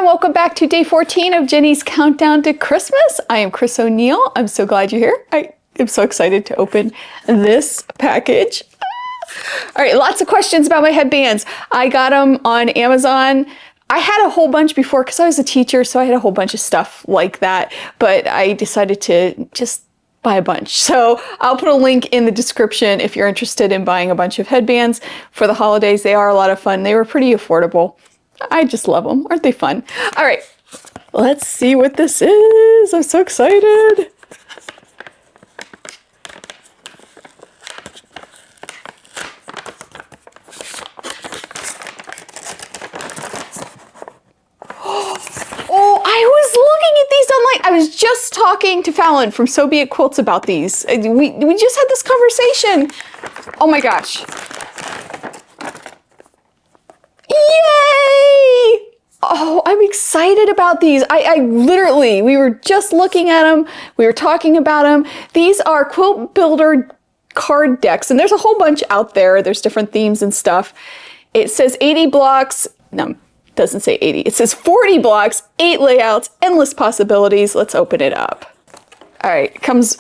everyone, welcome back to day 14 of Jenny's Countdown to Christmas. I am Chris O'Neill. I'm so glad you're here. I am so excited to open this package. All right, lots of questions about my headbands. I got them on Amazon. I had a whole bunch before because I was a teacher, so I had a whole bunch of stuff like that, but I decided to just buy a bunch. So I'll put a link in the description if you're interested in buying a bunch of headbands for the holidays. They are a lot of fun. They were pretty affordable. I just love them. Aren't they fun? All right, let's see what this is. I'm so excited. Oh, I was looking at these online. I was just talking to Fallon from So Be It Quilts about these. We just had this conversation. Oh my gosh. Yay! Oh, I'm excited about these. I literally, we were just looking at them. We were talking about them. These are Quilt Builder card decks, and there's a whole bunch out there. There's different themes and stuff. It says 80 blocks. No, it doesn't say 80. It says 40 blocks, 8 layouts, endless possibilities. Let's open it up. All right, it comes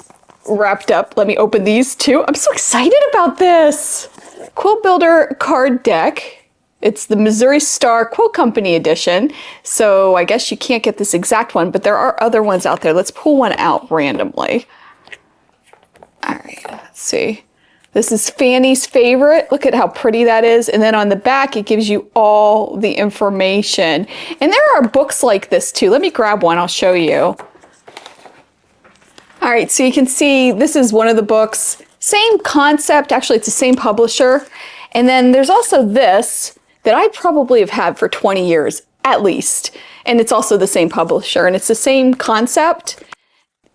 wrapped up. Let me open these too. I'm so excited about this. Quilt Builder card deck. It's the Missouri Star Quilt Company edition, so I guess you can't get this exact one, but there are other ones out there. Let's pull one out randomly. All right, let's see. This is Fanny's favorite. Look at how pretty that is. And then on the back, it gives you all the information. And there are books like this too. Let me grab one, I'll show you. All right, so you can see this is one of the books. Same concept, actually it's the same publisher. And then there's also this that I probably have had for 20 years at least. And it's also the same publisher and it's the same concept.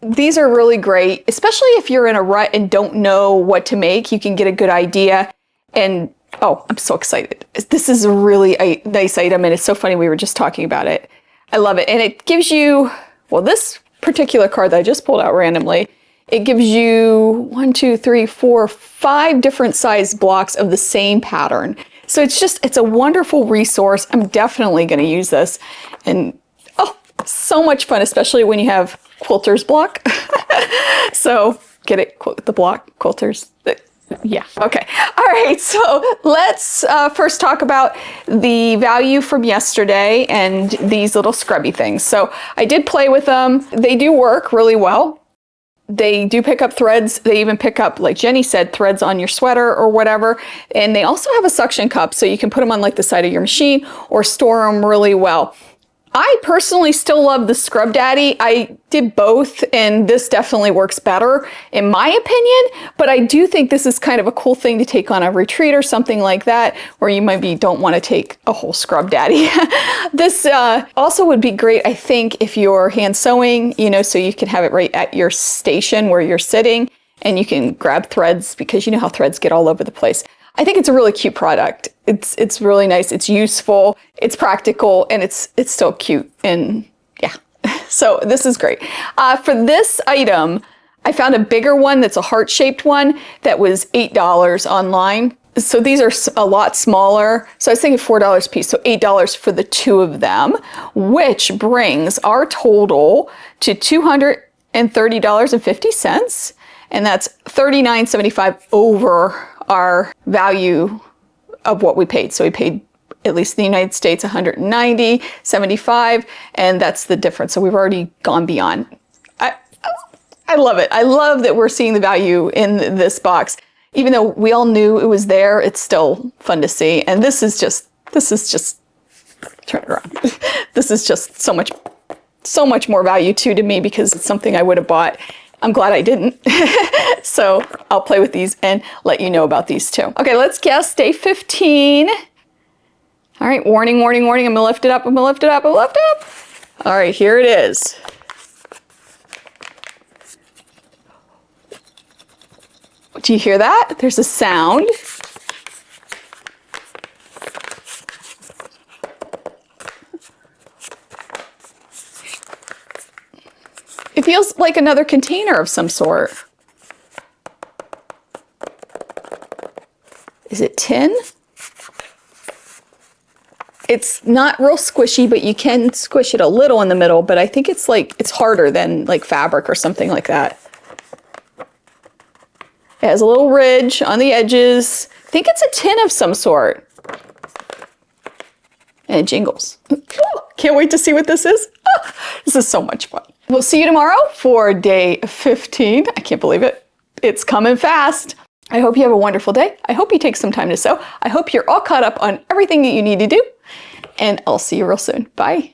These are really great, especially if you're in a rut and don't know what to make. You can get a good idea. And oh, I'm so excited. This is a really nice item and it's so funny we were just talking about it. I love it. And it gives you, well, this particular card that I just pulled out randomly, it gives you 5 different size blocks of the same pattern. So it's a wonderful resource. I'm definitely going to use this. And oh, so much fun, especially when you have quilter's block. So get it, the block, quilters. Yeah, okay. All right, so let's first talk about the value from yesterday and these little scrubby things. So I did play with them. They do work really well. They do pick up threads. They even pick up, like Jenny said, threads on your sweater or whatever. And they also have a suction cup, so you can put them on like the side of your machine or store them really well. I personally still love the Scrub Daddy. I did both, and this definitely works better in my opinion, but I do think this is kind of a cool thing to take on a retreat or something like that, where you maybe don't want to take a whole Scrub Daddy. This also would be great, I think, if you're hand sewing, you know, so you can have it right at your station where you're sitting, and you can grab threads, because you know how threads get all over the place. I think it's a really cute product. It's really nice. It's useful. It's practical, and it's still cute. And yeah, so this is great. For this item, I found a bigger one that's a heart-shaped one that was $8 online. So these are a lot smaller. So I was thinking $4 a piece, so $8 for the 2 of them, which brings our total to $230.50, and that's $39.75 over our value of what we paid. So we paid, at least in the United States, $190.75, and that's the difference. So we've already gone beyond. I love it. I love that we're seeing the value in this box. Even though we all knew it was there, it's still fun to see. And this is just, turn it around. This is just so much more value too to me, because it's something I would have bought. I'm glad I didn't. So I'll play with these and let you know about these too. Okay, let's guess day 15. All right, warning, warning, warning. I'm gonna lift it up, I'm gonna lift it up, I'm gonna lift it up. All right, here it is. Do you hear that? There's a sound. It feels like another container of some sort. Is it tin? It's not real squishy, but you can squish it a little in the middle, but I think it's like, it's harder than like fabric or something like that. It has a little ridge on the edges. I think it's a tin of some sort. And it jingles. Can't wait to see what this is. This is so much fun. We'll see you tomorrow for day 15. I can't believe it. It's coming fast. I hope you have a wonderful day. I hope you take some time to sew. I hope you're all caught up on everything that you need to do. And I'll see you real soon. Bye.